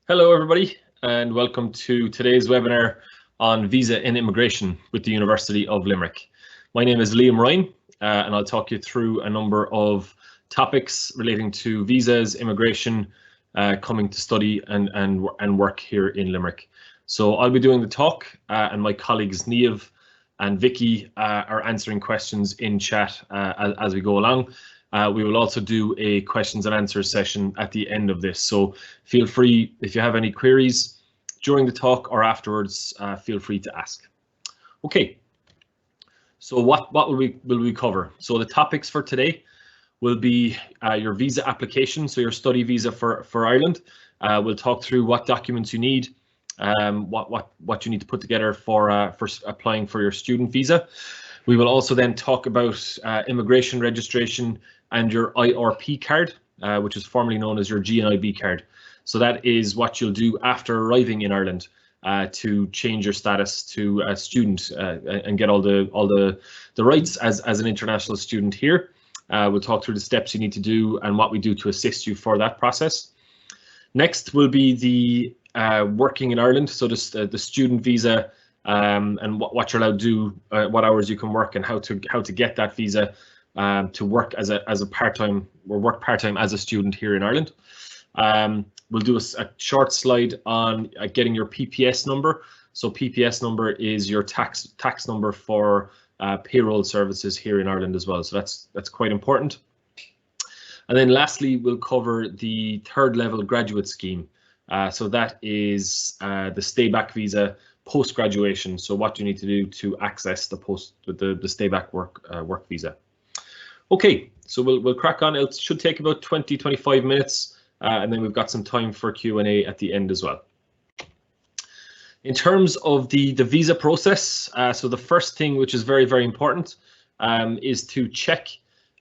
Hello everybody and welcome to today's webinar on visa and immigration with the University of Limerick. My name is Liam Ryan and I'll talk you through a number of topics relating to visas, immigration, coming to study and work here in Limerick. So I'll be doing the talk and my colleagues Niamh and Vicky are answering questions in chat as we go along. We will also do a questions and answers session at the end of this, so feel free, if you have any queries during the talk or afterwards, feel free to ask. Okay, so what will we cover? So the topics for today will be your visa application, so your study visa for Ireland. We'll talk through what documents you need, what you need to put together for applying for your student visa. We will also then talk about immigration registration and your IRP card, which is formerly known as your GNIB card. So that is what you'll do after arriving in Ireland to change your status to a student and get all the rights as an international student here. We'll talk through the steps you need to do and what we do to assist you for that process. Next will be the working in Ireland, so the student visa and what you're allowed to do, what hours you can work, and how to get that visa to work as a part-time or work part-time as a student here in Ireland. We'll do a short slide on getting your PPS number. So PPS number is your tax number for payroll services here in Ireland as well. So that's quite important. And then lastly, we'll cover the third level graduate scheme. So that is the stay back visa post graduation. So what you need to do to access the stay back work visa. Okay, so we'll crack on. It should take about 20-25 minutes, and then we've got some time for Q&A at the end as well. In terms of the visa process, so the first thing, which is very, very important, is to check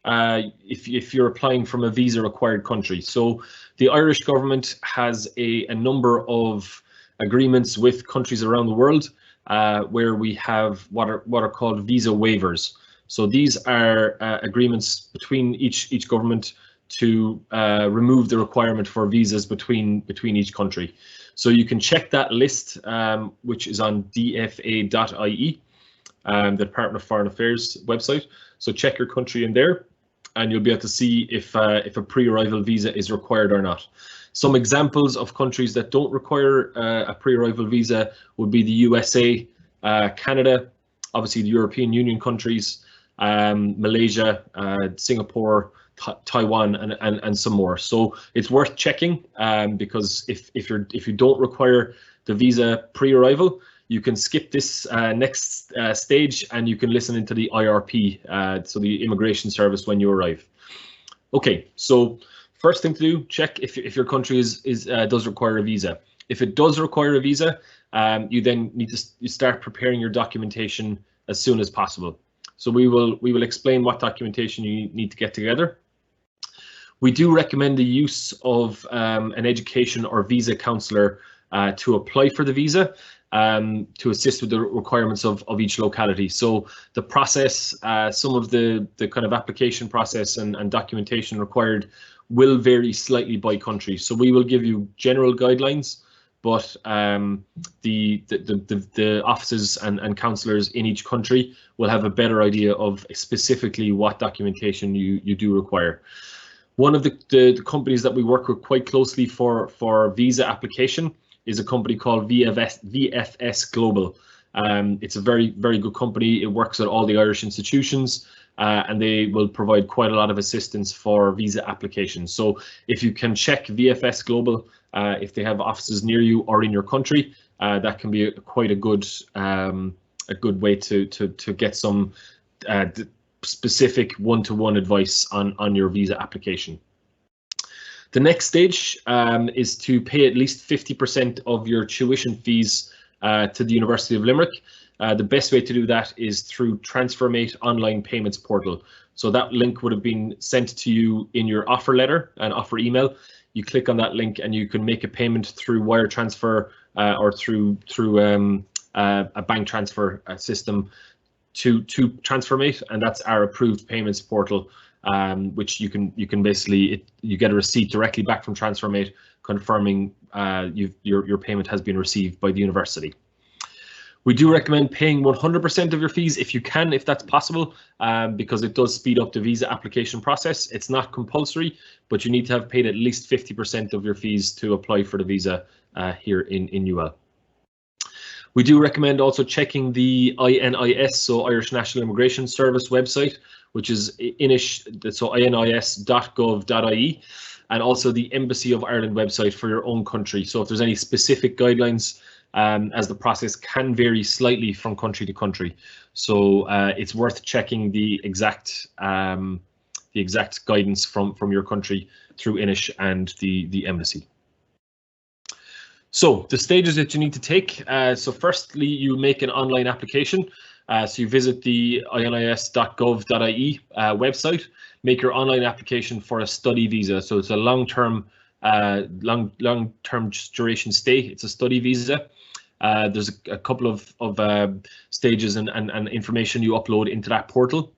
if you're applying from a visa required country. So the Irish government has a number of agreements with countries around the world where we have what are called visa waivers. So these are agreements between each government to remove the requirement for visas between each country. So you can check that list, which is on dfa.ie, the Department of Foreign Affairs website. So check your country in there, and you'll be able to see if a pre-arrival visa is required or not. Some examples of countries that don't require a pre-arrival visa would be the USA, Canada, obviously the European Union countries, Malaysia, Singapore, Taiwan, and some more. So it's worth checking because if you don't require the visa pre-arrival, you can skip this next stage and you can listen into the IRP, so the immigration service when you arrive. Okay, so first thing to do, check if your country does require a visa. If it does require a visa, you then need to start preparing your documentation as soon as possible. So we will explain what documentation you need to get together. We do recommend the use of an education or visa counsellor to apply for the visa, to assist with the requirements of each locality. So the process, some of the kind of application process and documentation required will vary slightly by country. So we will give you general guidelines, but the offices and counsellors in each country will have a better idea of specifically what documentation you do require. One of the companies that we work with quite closely for visa application is a company called VFS Global. It's a very, very good company. It works at all the Irish institutions, and they will provide quite a lot of assistance for visa applications. So if you can check VFS Global, if they have offices near you or in your country, that can be quite a good way to get some specific one-to-one advice on your visa application. The next stage is to pay at least 50% of your tuition fees to the University of Limerick. The best way to do that is through TransferMate online payments portal. So that link would have been sent to you in your offer letter and offer email. You click on that link and you can make a payment through wire transfer or through a bank transfer system to TransferMate, and that's our approved payments portal, which you can basically you get a receipt directly back from TransferMate confirming your payment has been received by the university. We do recommend paying 100% of your fees if you can, if that's possible, because it does speed up the visa application process. It's not compulsory, but you need to have paid at least 50% of your fees to apply for the visa here in UL. We do recommend also checking the INIS, so Irish National Immigration Service website, which is inish, so inis.gov.ie, and also the Embassy of Ireland website for your own country. So if there's any specific guidelines, as the process can vary slightly from country to country, so it's worth checking the exact guidance from your country through inish and the embassy. So the stages that you need to take. So firstly, you make an online application. So you visit the inis.gov.ie website, make your online application for a study visa. So it's a long-term duration stay. It's a study visa. There's a couple of stages and information you upload into that portal.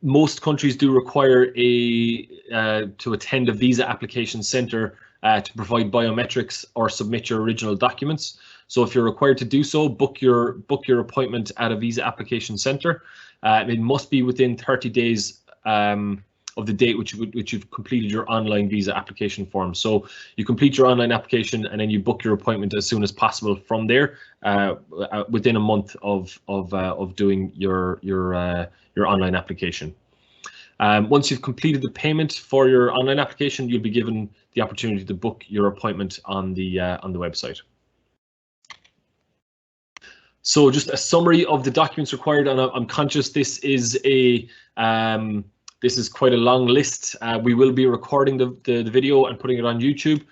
Most countries do require to attend a visa application centre to provide biometrics or submit your original documents. So if you're required to do so, book your appointment at a visa application centre. It must be within 30 days of the date which you've completed your online visa application form. So you complete your online application and then you book your appointment as soon as possible from there, within a month of doing your online application. Once you've completed the payment for your online application, you'll be given the opportunity to book your appointment on the website. So just a summary of the documents required, and I'm conscious this is quite a long list. We will be recording the video and putting it on YouTube.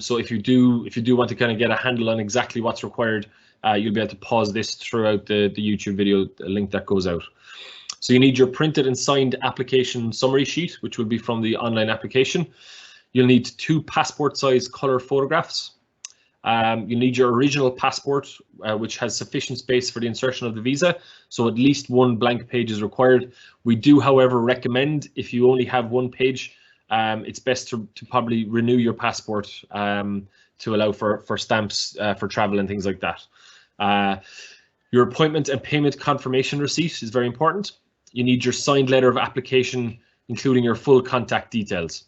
So if you do want to kind of get a handle on exactly what's required, you'll be able to pause this throughout the YouTube video, the link that goes out. So you need your printed and signed application summary sheet, which will be from the online application. You'll need 2 passport-size colour photographs. You need your original passport, which has sufficient space for the insertion of the visa, so at least 1 blank page is required. We do, however, recommend, if you only have 1 page, it's best to probably renew your passport to allow for stamps for travel and things like that. Your appointment and payment confirmation receipt is very important. You need your signed letter of application, including your full contact details.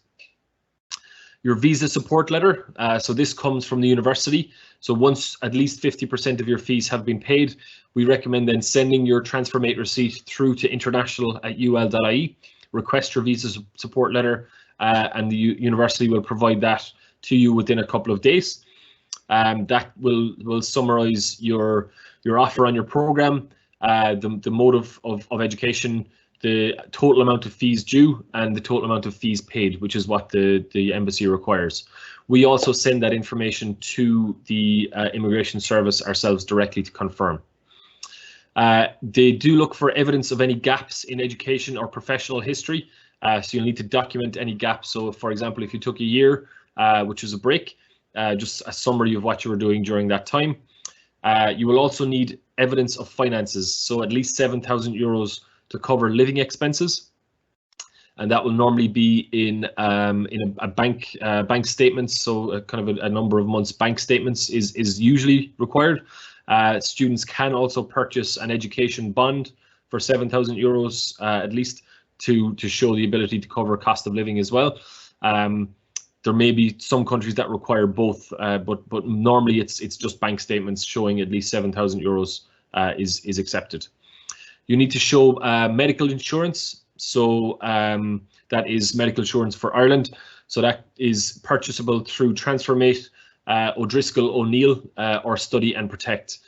Your visa support letter, so this comes from the university. So once at least 50% of your fees have been paid, we recommend then sending your TransferMate receipt through to international@ul.ie, request your visa support letter, and the university will provide that to you within a couple of days. That will summarise your offer on your programme, the mode of education, the total amount of fees due, and the total amount of fees paid, which is what the embassy requires. We also send that information to the immigration service ourselves directly to confirm. They do look for evidence of any gaps in education or professional history, so you'll need to document any gaps. So for example, if you took a year, which is a break, just a summary of what you were doing during that time. You will also need evidence of finances, so at least 7,000 euros to cover living expenses, and that will normally be in a bank statements. So kind of a number of months bank statements is usually required. Students can also purchase an education bond for 7,000 euros at least to show the ability to cover cost of living as well. There may be some countries that require both, but normally it's just bank statements showing at least 7,000 euros is accepted. You need to show medical insurance, so that is medical insurance for Ireland. So that is purchasable through TransferMate, O'Driscoll O'Neill, or Study and Protect.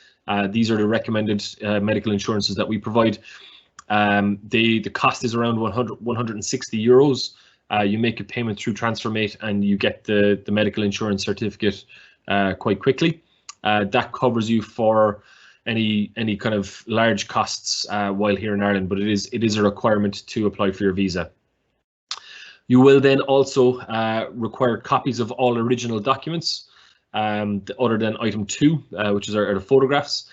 These are the recommended medical insurances that we provide. The cost is around 160 euros. You make a payment through TransferMate and you get the medical insurance certificate quite quickly. That covers you for any kind of large costs while here in Ireland, but it is a requirement to apply for your visa. You will then also require copies of all original documents, other than item 2, which is the photographs.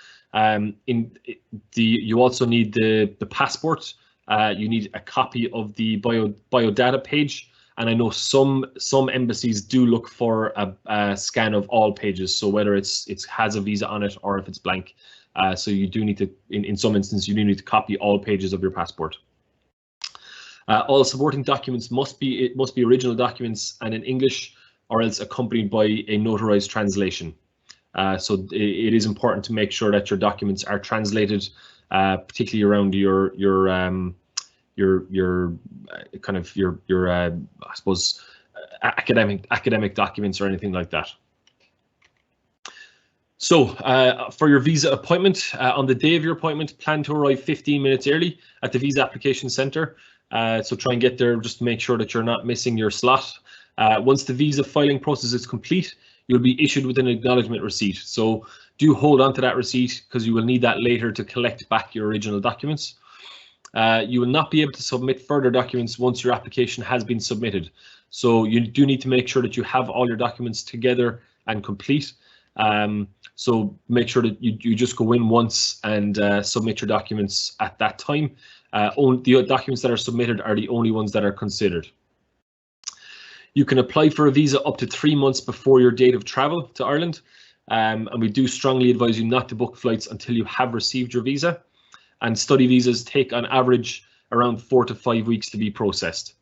You also need the passport. You need a copy of the biodata page And I know some embassies do look for a scan of all pages, so whether it has a visa on it or if it's blank. So you do need to, in some instances, you do need to copy all pages of your passport. All supporting documents must be original documents and in English, or else accompanied by a notarized translation. So it is important to make sure that your documents are translated, particularly around your kind of your I suppose academic documents or anything like that. So for your visa appointment, on the day of your appointment, plan to arrive 15 minutes early at the visa application centre. So try and get there just to make sure that you're not missing your slot. Once the visa filing process is complete, you'll be issued with an acknowledgement receipt. So do hold on to that receipt because you will need that later to collect back your original documents. You will not be able to submit further documents once your application has been submitted. So you do need to make sure that you have all your documents together and complete. So make sure that you just go in once and submit your documents at that time. The documents that are submitted are the only ones that are considered. You can apply for a visa up to 3 months before your date of travel to Ireland. And we do strongly advise you not to book flights until you have received your visa. And study visas take on average around 4 to 5 weeks to be processed.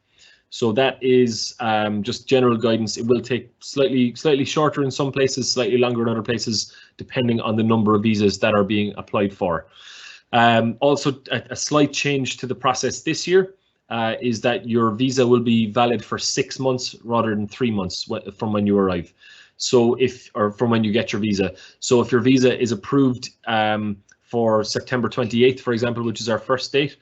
So that is just general guidance. It will take slightly shorter in some places, slightly longer in other places, depending on the number of visas that are being applied for. Also, a slight change to the process this year is that your visa will be valid for 6 months rather than 3 months from when you arrive. So from when you get your visa. So if your visa is approved for September 28th, for example, which is our first date,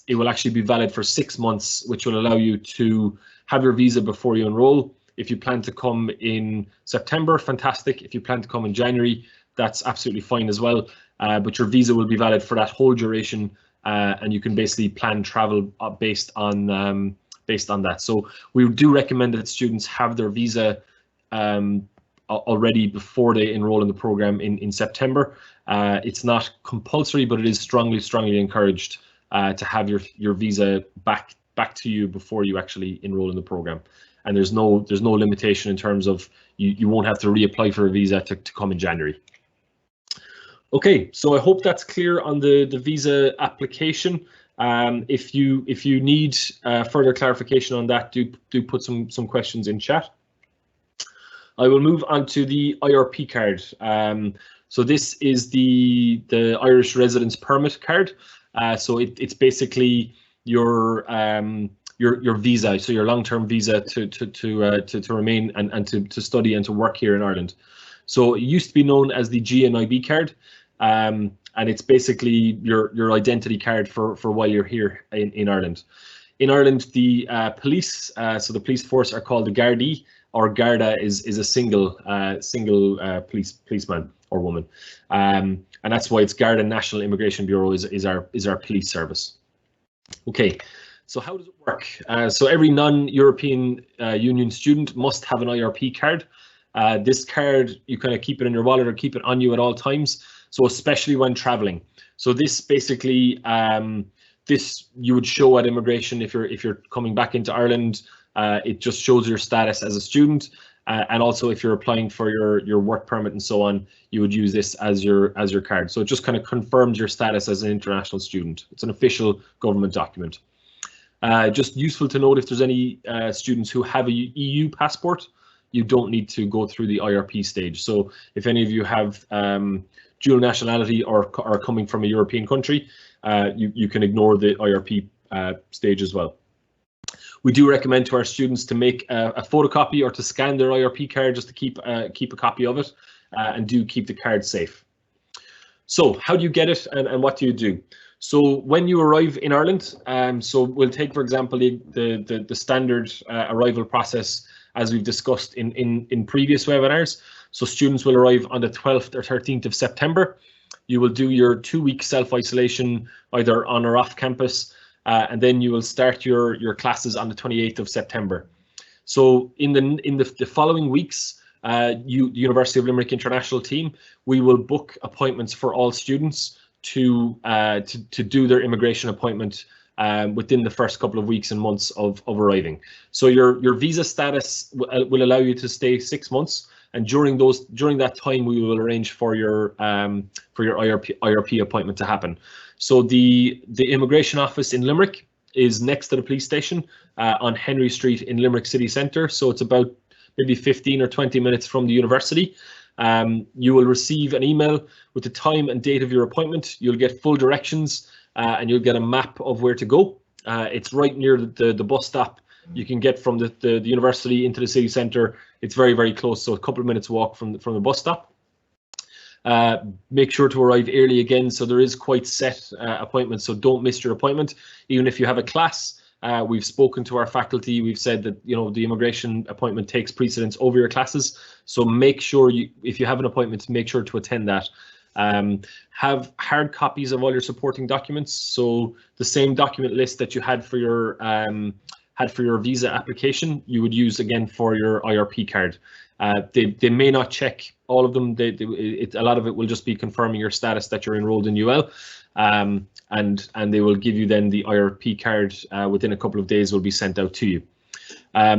it will actually be valid for 6 months, which will allow you to have your visa before you enroll. If you plan to come in September, fantastic. If you plan to come in January, that's absolutely fine as well. But your visa will be valid for that whole duration, and you can basically plan travel based on that. So we do recommend that students have their visa already before they enroll in the program in September. It's not compulsory, but it is strongly encouraged to have your visa back to you before you actually enroll in the program. And there's no limitation in terms of you won't have to reapply for a visa to come in January. Okay, so I hope that's clear on the visa application. If you need further clarification on that, do put some questions in chat. I will move on to the IRP card. So this is the Irish Residence Permit card. So it's basically your visa, so your long-term visa to remain and to study and to work here in Ireland. So it used to be known as the GNIB card, and it's basically your identity card for while you're here in Ireland. In Ireland, the police, so the police force are called the Gardaí, or Garda is a single policeman or woman, and that's why it's Garda National Immigration Bureau is our police service. Okay, so how does it work? So every non-European Union student must have an IRP card. This card, you kind of keep it in your wallet or keep it on you at all times. So especially when traveling. So this basically, this you would show at immigration if you're coming back into Ireland. It just shows your status as a student, and also if you're applying for your work permit and so on, you would use this as your card. So it just kind of confirms your status as an international student. It's an official government document. Just useful to note, if there's any students who have a EU passport, you don't need to go through the IRP stage. So if any of you have dual nationality or are coming from a European country, you can ignore the IRP stage as well. We do recommend to our students to make a photocopy or to scan their IRP card just to keep a copy of it, and do keep the card safe. So how do you get it, and what do you do? So when you arrive in Ireland, so we'll take, for example, the standard arrival process as we've discussed in previous webinars. So students will arrive on the 12th or 13th of September. You will do your 2-week self-isolation either on or off campus, and then you will start your classes on the 28th of September. So in the following weeks, the University of Limerick International team, we will book appointments for all students to do their immigration appointment within the first couple of weeks and months of arriving. So your visa status will allow you to stay 6 months, and during that time we will arrange for your IRP appointment to happen. So the immigration office in Limerick is next to the police station on Henry Street in Limerick City Centre. So it's about maybe 15 or 20 minutes from the university. You will receive an email with the time and date of your appointment. You'll get full directions and you'll get a map of where to go. It's right near the bus stop. You can get from the university into the city centre. It's very, very close, so a couple of minutes walk from the bus stop. Make sure to arrive early again, so there is quite set appointments, so don't miss your appointment. Even if you have a class, we've spoken to our faculty, we've said that the immigration appointment takes precedence over your classes, so make sure if you have an appointment, make sure to attend that. Have hard copies of all your supporting documents, so the same document list that you had for your visa application, you would use again for your IRP card. They may not check all of them. A lot of it will just be confirming your status that you're enrolled in UL, and they will give you then the IRP card within a couple of days will be sent out to you.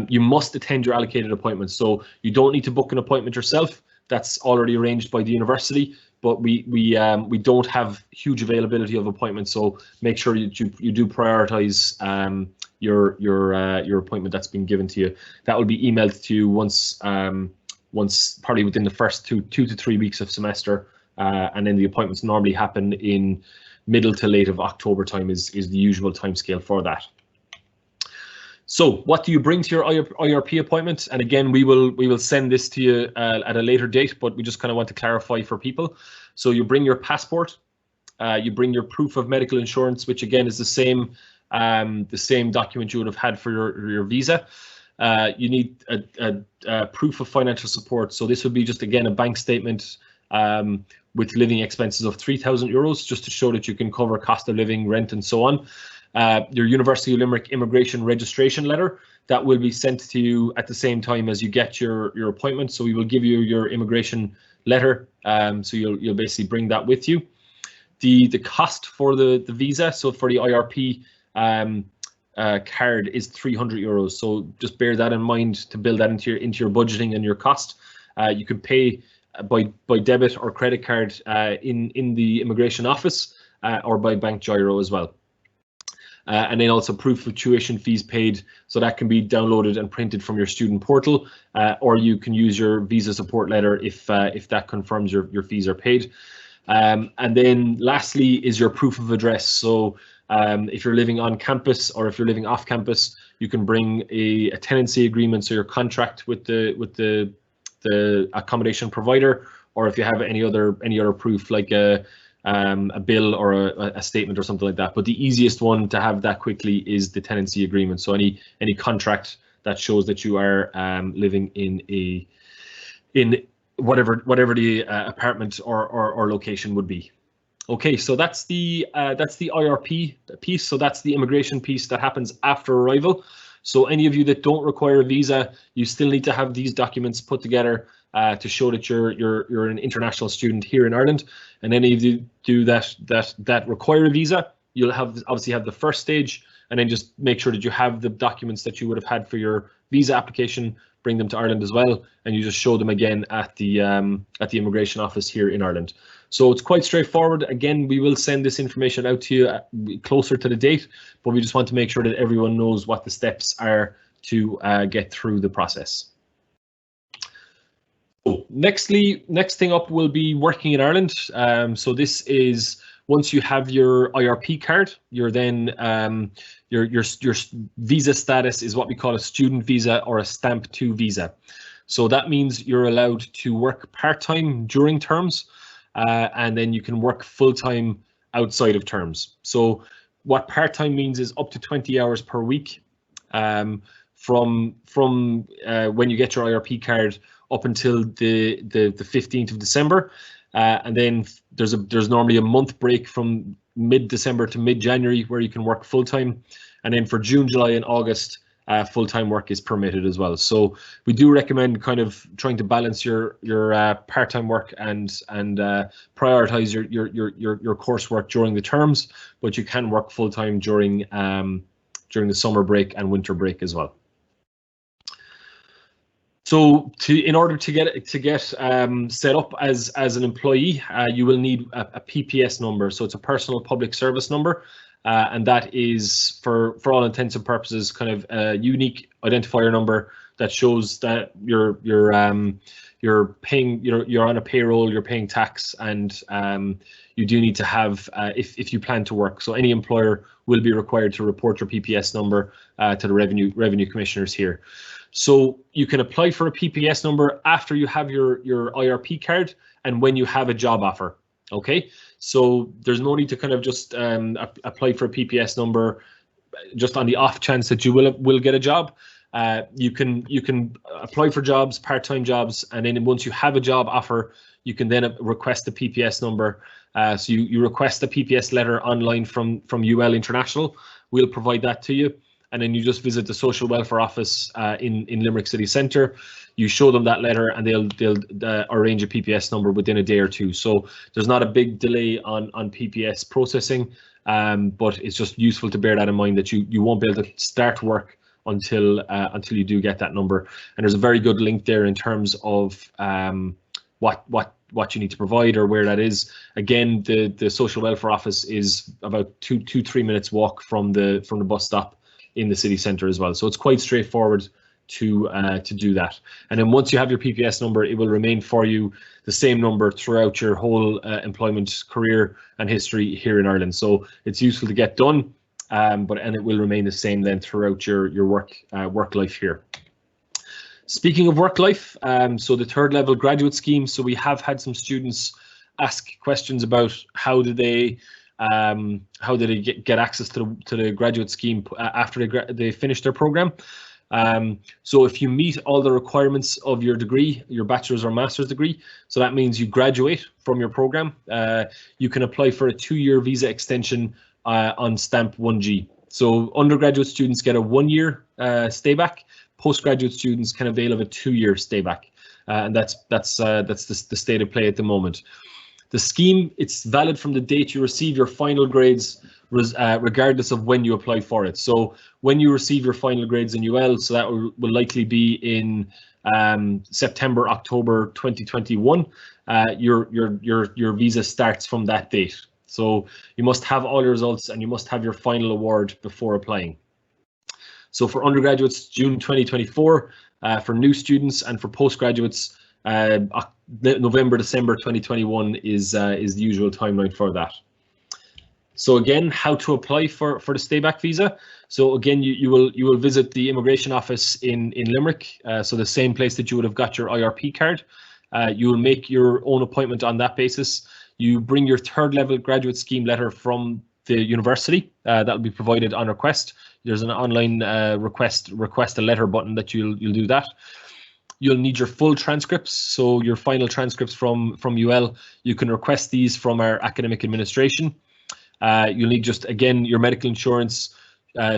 You must attend your allocated appointments, so you don't need to book an appointment yourself. That's already arranged by the university, but we don't have huge availability of appointments, so make sure you do prioritize your appointment that's been given to you. That will be emailed to you once probably within the first two to 3 weeks of semester, and then the appointments normally happen in middle to late of October time is the usual timescale for that. So what do you bring to your IRP appointment? And again, we will send this to you at a later date, but we just kind of want to clarify for people. So you bring your passport, you bring your proof of medical insurance, which again is the same document you would have had for your visa. You need a proof of financial support. So this would be just again a bank statement with living expenses of €3,000, just to show that you can cover cost of living, rent, and so on. Your University of Limerick immigration registration letter that will be sent to you at the same time as you get your appointment. So we will give you your immigration letter. So you'll basically bring that with you. The cost for the visa, so for the IRP card, is €300. So just bear that in mind to build that into your budgeting and your cost. You can pay by debit or credit card in the immigration office or by bank gyro as well. And then also proof of tuition fees paid, so that can be downloaded and printed from your student portal, or you can use your visa support letter if that confirms your fees are paid. And then lastly is your proof of address. So if you're living on campus or if you're living off campus, you can bring a tenancy agreement, so your contract with the accommodation provider, or if you have any other proof like a bill or a statement or something like that. But the easiest one to have that quickly is the tenancy agreement. So any contract that shows that you are living in whatever the apartment or location would be. Okay, so that's the IRP piece. So that's the immigration piece that happens after arrival. So any of you that don't require a visa, you still need to have these documents put together to show that you're an international student here in Ireland. And any of you do that require a visa, you'll obviously have the first stage, and then just make sure that you have the documents that you would have had for your visa application, bring them to Ireland as well, and you just show them again at the immigration office here in Ireland. So it's quite straightforward. Again, we will send this information out to you closer to the date, but we just want to make sure that everyone knows what the steps are to get through the process. So next thing up will be working in Ireland. So this is once you have your IRP card, you're then your visa status is what we call a student visa or a stamp 2 visa. So that means you're allowed to work part-time during terms, and then you can work full-time outside of terms. So what part-time means is up to 20 hours per week from when you get your IRP card up until the 15th of December, and then there's normally a month break from mid-December to mid-January where you can work full-time, and then for June, July, and August full-time work is permitted as well. So we do recommend kind of trying to balance your part-time work and prioritize your coursework during the terms, but you can work full-time during the summer break and winter break as well. So in order to get set up as an employee, you will need a PPS number. So it's a personal public service number. And that is, for all intents and purposes, kind of a unique identifier number that shows that you're paying, you're on a payroll, you're paying tax, and you do need to have if you plan to work. So any employer will be required to report your PPS number to the revenue commissioners here. So you can apply for a PPS number after you have your IRP card and when you have a job offer. Okay, so there's no need to kind of just apply for a PPS number just on the off chance that you will get a job. You can apply for jobs, part-time jobs, and then once you have a job offer, you can then request the PPS number. So you request a PPS letter online from UL International. We'll provide that to you, and then you just visit the social welfare office in Limerick City Centre. You show them that letter, and they'll arrange a PPS number within a day or two. So there's not a big delay on PPS processing, but it's just useful to bear that in mind that you won't be able to start work until you do get that number. And there's a very good link there in terms of what you need to provide or where that is. Again, the social welfare office is about 2-3 minutes walk from the bus stop in the city centre as well. So it's quite straightforward to do that. And then once you have your PPS number, it will remain for you the same number throughout your whole employment career and history here in Ireland. So it's useful to get done, and it will remain the same then throughout your work life here. Speaking of work life, so the third level graduate scheme. So we have had some students ask questions about how did they get access to the graduate scheme after they finish their program. So if you meet all the requirements of your degree, your bachelor's or master's degree, so that means you graduate from your program, you can apply for a 2-year visa extension on stamp 1G. So undergraduate students get a 1-year stay back. Postgraduate students can avail of a 2-year stay back, and that's the state of play at the moment. The scheme, it's valid from the date you receive your final grades, regardless of when you apply for it. So when you receive your final grades in UL, so that will likely be in September, October 2021, your visa starts from that date. So you must have all your results and you must have your final award before applying. So for undergraduates, June 2024, for new students, and for postgraduates, November, December 2021 is the usual timeline for that. So again, how to apply for the stay back visa. So again, you will visit the immigration office in Limerick, so the same place that you would have got your IRP card. You will make your own appointment on that basis. You bring your third level graduate scheme letter from the university. That will be provided on request. There's an online request a letter button that you'll do that. You'll need your full transcripts, so your final transcripts from UL. You can request these from our academic administration. You'll need just, again, your medical insurance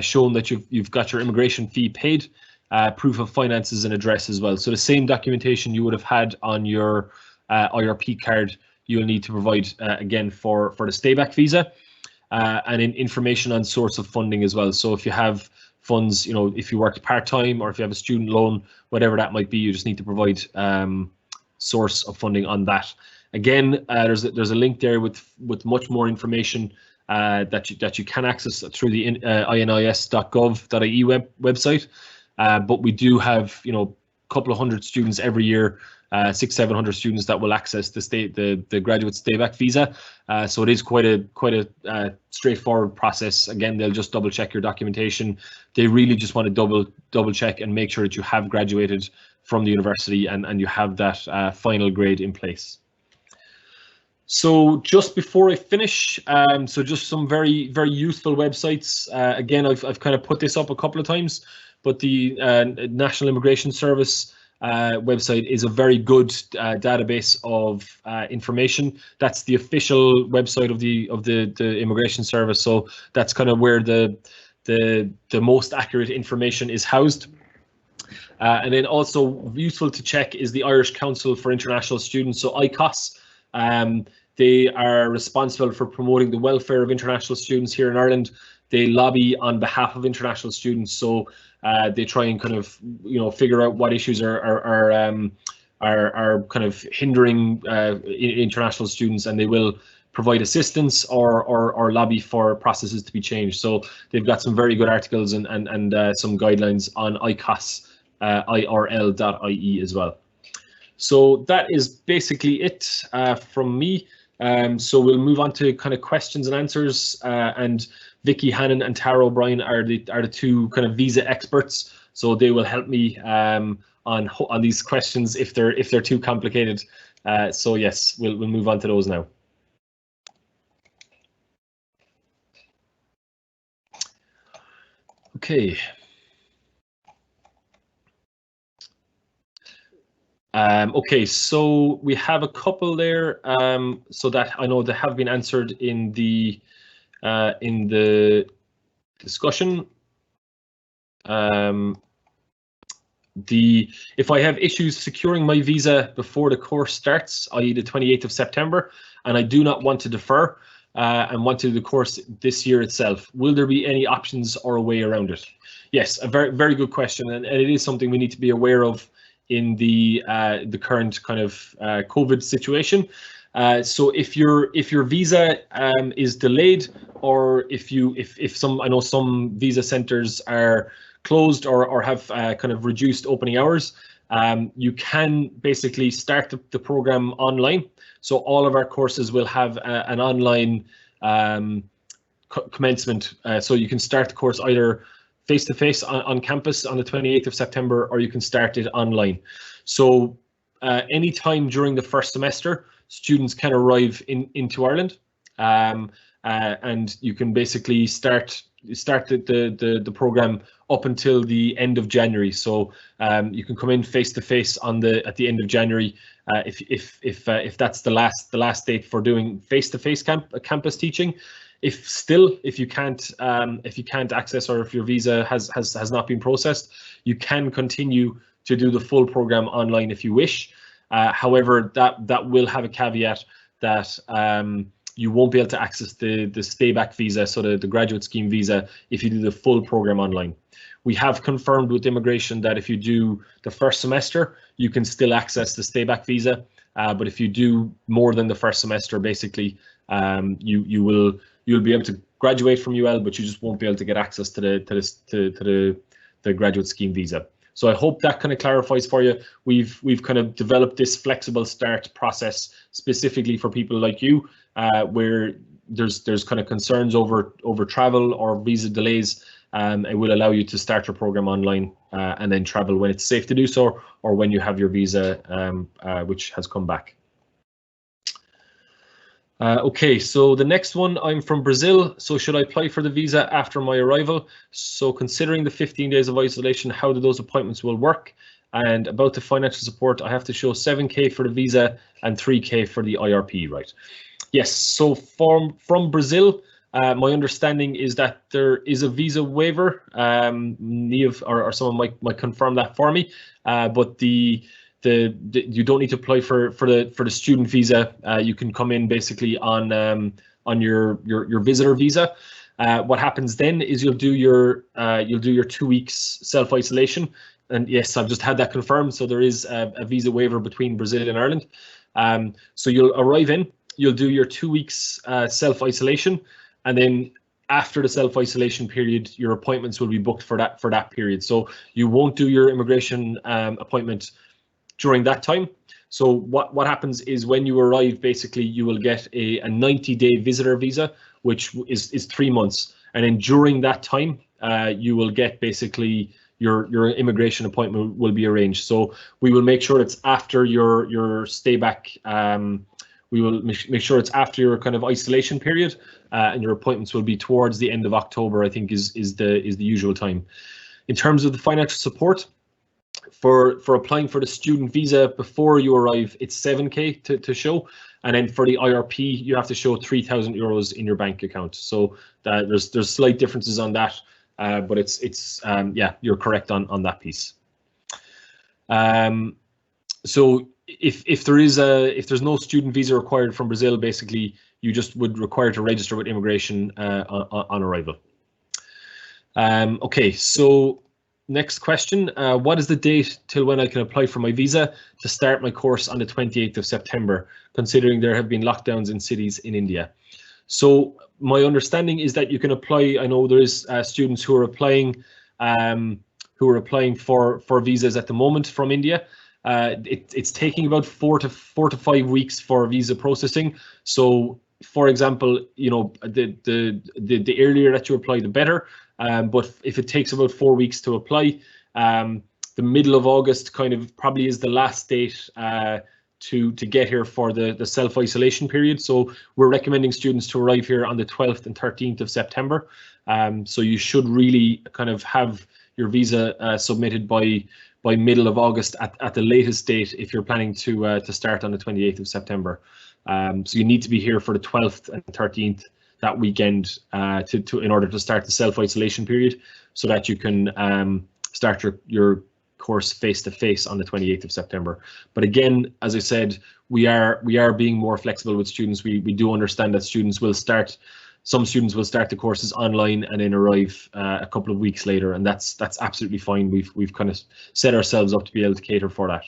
showing that you've got your immigration fee paid, proof of finances and address as well. So the same documentation you would have had on your IRP card, you'll need to provide again for the stay back visa, and information on source of funding as well. So if you have funds, if you work part-time or if you have a student loan, whatever that might be, you just need to provide source of funding on that. Again, there's a link there with much more information that you can access through the inis.gov.ie website. But we do have a couple of hundred students every year, 600-700 students that will access the graduate stay back visa. So it is quite a straightforward process. Again, they'll just double check your documentation. They really just want to double check and make sure that you have graduated from the university and you have that final grade in place. So just before I finish, so just some very, very useful websites. Again, I've kind of put this up a couple of times, but the National Immigration Service website is a very good database of information. That's the official website of the Immigration Service. So that's kind of where the the most accurate information is housed. And then also useful to check is the Irish Council for International Students, so ICOS. They are responsible for promoting the welfare of international students here in Ireland. They lobby on behalf of international students, so they try and kind of figure out what issues are kind of hindering international students, and they will provide assistance or lobby for processes to be changed. So they've got some very good articles and some guidelines on ICOS, IRL.ie as well. So that is basically it from me. So we'll move on to kind of questions and answers, and Vicky Hannon and Tara O'Brien are the two kind of visa experts, so they will help me on these questions if they're too complicated. So yes, we'll move on to those now. Okay. Okay, so we have a couple there, so that I know they have been answered in the discussion. If I have issues securing my visa before the course starts, i.e. the 28th of September, and I do not want to defer and want to do the course this year itself, will there be any options or a way around it? Yes, a very good question, and it is something we need to be aware of in the current kind of COVID situation. So if your visa is delayed, or if I know some visa centres are closed or have kind of reduced opening hours, you can basically start the program online. So all of our courses will have an online commencement. So you can start the course either face-to-face on campus on the 28th of September, or you can start it online. So anytime during the first semester, students can arrive into Ireland, and you can basically start the program up until the end of January. So you can come in face-to-face at the end of January if that's the last date for doing face-to-face campus teaching. If you can't access, or if your visa has not been processed, you can continue to do the full program online if you wish. However, that will have a caveat that you won't be able to access the stay-back visa, so the graduate scheme visa, if you do the full program online. We have confirmed with immigration that if you do the first semester, you can still access the stay-back visa, but if you do more than the first semester, basically, you'll be able to graduate from UL, but you just won't be able to get access to the graduate scheme visa. So I hope that kind of clarifies for you. We've kind of developed this flexible start process specifically for people like you, where there's kind of concerns over travel or visa delays. It will allow you to start your program online and then travel when it's safe to do so, or when you have your visa which has come back. Okay, so the next one, I'm from Brazil, so should I apply for the visa after my arrival? So considering the 15 days of isolation, how do those appointments will work? And about the financial support, I have to show 7K for the visa and 3K for the IRP, right? Yes, so from Brazil, my understanding is that there is a visa waiver. Niamh or someone might confirm that for me, but you don't need to apply for the student visa. You can come in basically on your visitor visa. What happens then is you'll do your 2 weeks self-isolation, and yes, I've just had that confirmed. So there is a visa waiver between Brazil and Ireland. So you'll arrive in, you'll do your 2 weeks self-isolation, and then after the self-isolation period, your appointments will be booked for that period. So you won't do your immigration appointment during that time. So what happens is when you arrive, basically you will get a 90-day visitor visa, which is 3 months, and then during that time you will get basically your immigration appointment will be arranged. So we will make sure it's after your stay back. We will make sure it's after your kind of isolation period, and your appointments will be towards the end of October, I think is the usual time. In terms of the financial support, for applying for the student visa before you arrive, it's 7K to show, and then for the IRP you have to show €3,000 in your bank account. So there's slight differences on that. but it's yeah, you're correct on that piece. So if there's no student visa required from Brazil, basically you just would require to register with immigration on arrival. Okay, so next question. What is the date till when I can apply for my visa to start my course on the 28th of September, considering there have been lockdowns in cities in India? So my understanding is that you can apply. I know there is students who are applying for visas at the moment from India. It's taking about 4 to 5 weeks for visa processing. So, for example, you know, the earlier that you apply, the better. But if it takes about 4 weeks to apply, the middle of August kind of probably is the last date to get here for the self-isolation period. So we're recommending students to arrive here on the 12th and 13th of September. So you should really kind of have your visa submitted by middle of August at the latest date if you're planning to start on the 28th of September. So you need to be here for the 12th and 13th that weekend in order to start the self-isolation period, so that you can start your course face-to-face on the 28th of September. But again, as I said, we are being more flexible with students. We do understand that some students will start the courses online and then arrive a couple of weeks later, and that's absolutely fine. We've kind of set ourselves up to be able to cater for that.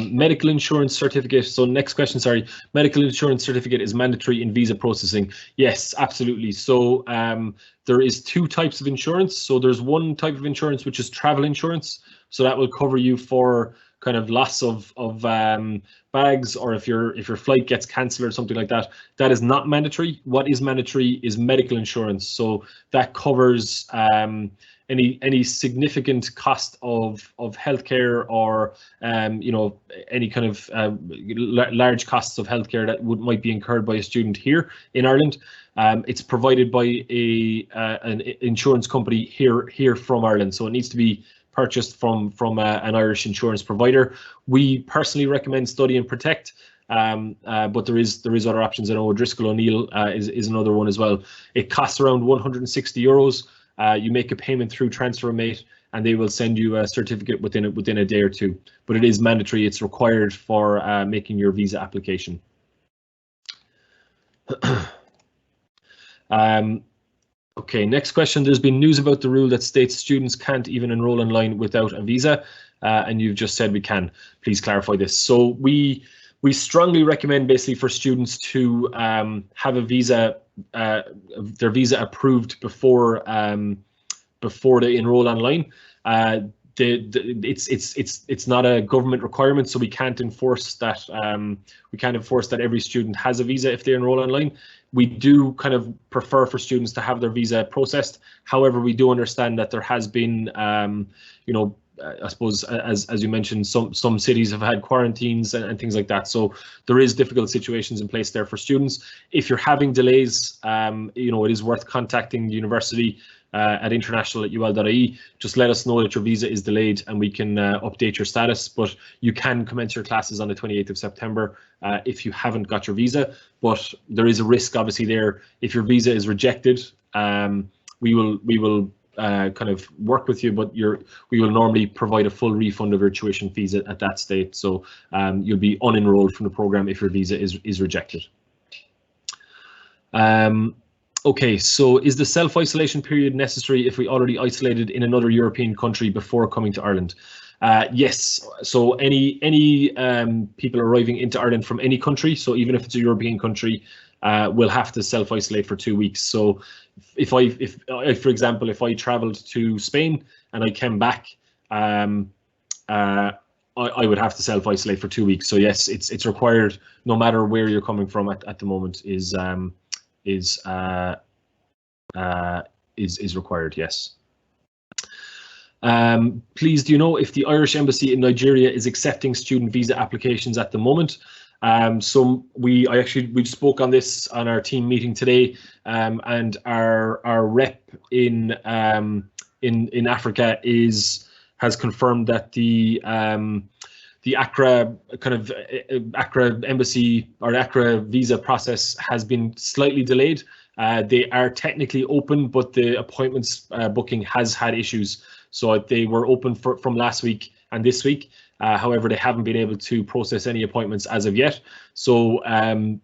Medical insurance certificate. So next question, sorry. Medical insurance certificate is mandatory in visa processing. Yes, absolutely. So there is 2 types of insurance. So there's one type of insurance which is travel insurance. So that will cover you for kind of loss of bags, or if your flight gets cancelled or something like that. That is not mandatory. What is mandatory is medical insurance. So that covers any significant cost of healthcare, or you know, any kind of large costs of healthcare that might be incurred by a student here in Ireland. It's provided by an insurance company here from Ireland, so it needs to be purchased from an Irish insurance provider. We personally recommend Study and Protect, but there is other options. I know O'Driscoll O'Neill is another one as well. It costs around €160. You make a payment through TransferMate, and they will send you a certificate within a day or two. But it is mandatory; it's required for making your visa application. Okay, next question. There's been news about the rule that states students can't even enroll online without a visa, and you've just said we can. Please clarify this. So we strongly recommend basically for students to have a visa, their visa approved before they enroll online. It's not a government requirement, so we can't enforce that. We can't enforce that every student has a visa if they enroll online. We do kind of prefer for students to have their visa processed. However, we do understand that there has been, you know, I suppose, as you mentioned, some cities have had quarantines and things like that. So there is difficult situations in place there for students. If you're having delays, you know, it is worth contacting the university at international@ul.ie. Just let us know that your visa is delayed, and we can update your status. But you can commence your classes on the 28th of September if you haven't got your visa. But there is a risk, obviously, there. If your visa is rejected, we will kind of work with you, but we will normally provide a full refund of your tuition fees at that state. So you'll be unenrolled from the program if your visa is rejected. Okay, so is the self-isolation period necessary if we already isolated in another European country before coming to Ireland? Yes, so any people arriving into Ireland from any country, so even if it's a European country, will have to self-isolate for 2 weeks. So if for example, if I traveled to Spain and I came back, I would have to self-isolate for 2 weeks. So yes, it's required no matter where you're coming from at the moment is required, yes. Please, do you know if the Irish Embassy in Nigeria is accepting student visa applications at the moment? So we spoke on this on our team meeting today, and our rep in Africa has confirmed that the the Accra kind of Accra embassy or Accra visa process has been slightly delayed. They are technically open, but the appointments booking has had issues. So they were open from last week and this week. However, they haven't been able to process any appointments as of yet. So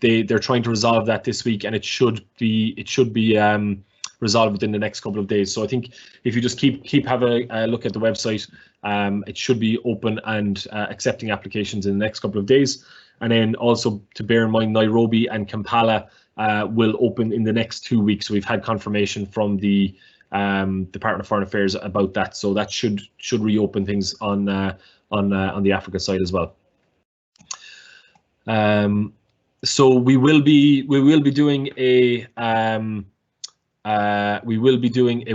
they're trying to resolve that this week, and it should be resolved within the next couple of days. So I think if you just keep having a look at the website, it should be open and accepting applications in the next couple of days. And then also to bear in mind, Nairobi and Kampala will open in the next 2 weeks. So we've had confirmation from the Department of Foreign Affairs about that. So that should reopen things on the Africa side as well. So we will be doing a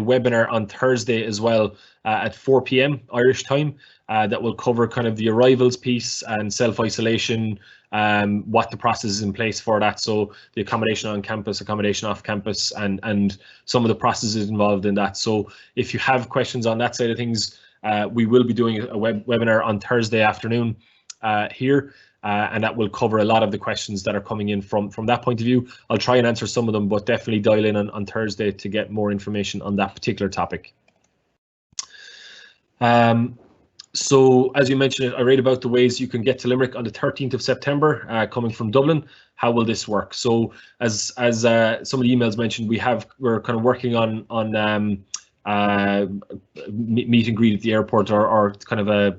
webinar on Thursday as well at 4 p.m. Irish time that will cover kind of the arrivals piece and self-isolation, what the process is in place for that. So the accommodation on campus, accommodation off campus, and some of the processes involved in that. So if you have questions on that side of things, we will be doing a webinar on Thursday afternoon here. And that will cover a lot of the questions that are coming in from that point of view. I'll try and answer some of them, but definitely dial in on Thursday to get more information on that particular topic. So as you mentioned, I read about the ways you can get to Limerick on the 13th of September, coming from Dublin. How will this work? So as some of the emails mentioned, we're kind of working on meet and greet at the airport, or kind of a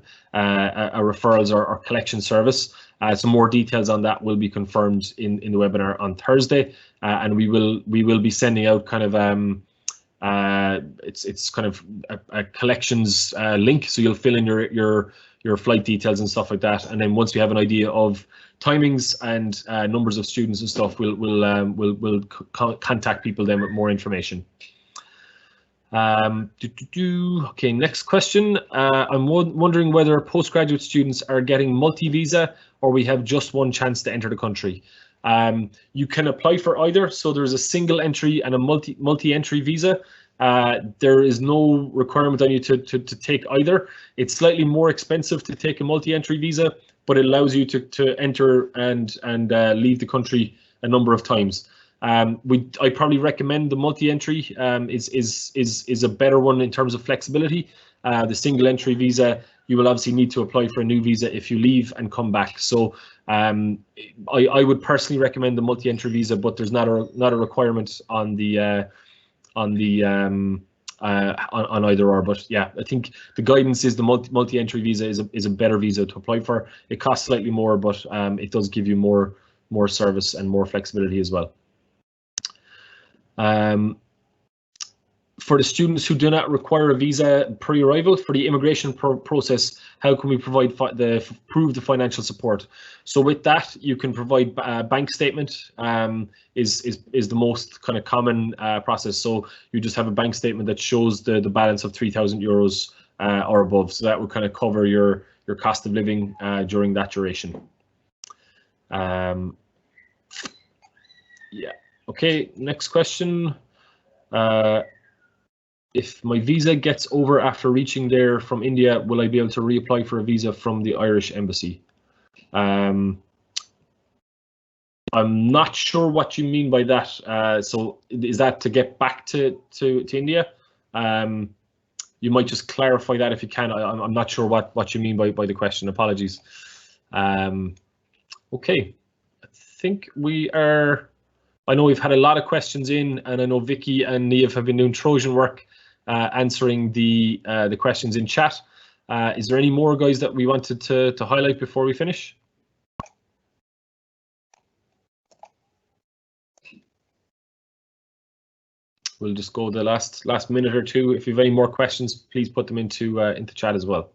referrals or collection service. Some more details on that will be confirmed in the webinar on Thursday, and we will be sending out kind of it's kind of a collections link, so you'll fill in your flight details and stuff like that, and then once we have an idea of timings and numbers of students and stuff, we'll contact people then with more information. Okay, next question. I'm wondering whether postgraduate students are getting multi-visa or we have just one chance to enter the country. You can apply for either, so there's a single entry and a multi-entry visa. There is no requirement on you to take either. It's slightly more expensive to take a multi-entry visa, but it allows you to enter and leave the country a number of times. I probably recommend the multi-entry is a better one in terms of flexibility. The single entry visa, you will obviously need to apply for a new visa if you leave and come back. So I would personally recommend the multi-entry visa, but there's not a requirement on either or. But yeah, I think the guidance is the multi-entry visa is a better visa to apply for. It costs slightly more, but it does give you more service and more flexibility as well. For the students who do not require a visa pre-arrival, for the immigration process, how can we prove the financial support? So with that, you can provide a bank statement. Is the most kind of common process. So you just have a bank statement that shows the balance of €3,000 or above. So that would kind of cover your cost of living during that duration. Yeah. Okay, next question. If my visa gets over after reaching there from India, will I be able to reapply for a visa from the Irish embassy? I'm not sure what you mean by that. So is that to get back to India? You might just clarify that if you can. I'm not sure what you mean by the question. Apologies. Okay, I think we are. I know we've had a lot of questions in, and I know Vicky and Niamh have been doing Trojan work answering the questions in chat. Is there any more, guys, that we wanted to highlight before we finish? We'll just go the last minute or two. If you have any more questions, please put them into chat as well.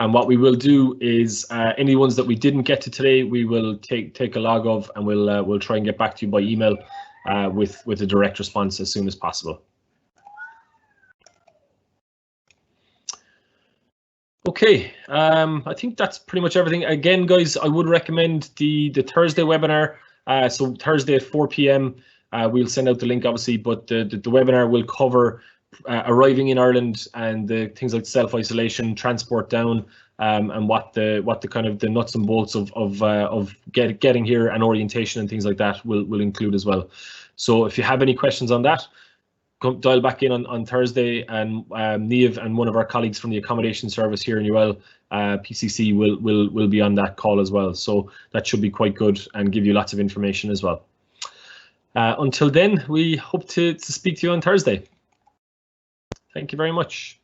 And what we will do is any ones that we didn't get to today, we will take a log of, and we'll try and get back to you by email with a direct response as soon as possible. Okay, I think that's pretty much everything. Again, guys, I would recommend the Thursday webinar. So Thursday at 4 p.m. We'll send out the link, obviously, but the webinar will cover arriving in Ireland and the things like self-isolation, transport down, and what the kind of the nuts and bolts of getting here and orientation and things like that will include as well. So if you have any questions on that, dial back in on Thursday, and Niamh and one of our colleagues from the accommodation service here in UL PCC will be on that call as well. So that should be quite good and give you lots of information as well. Until then, we hope to speak to you on Thursday. Thank you very much.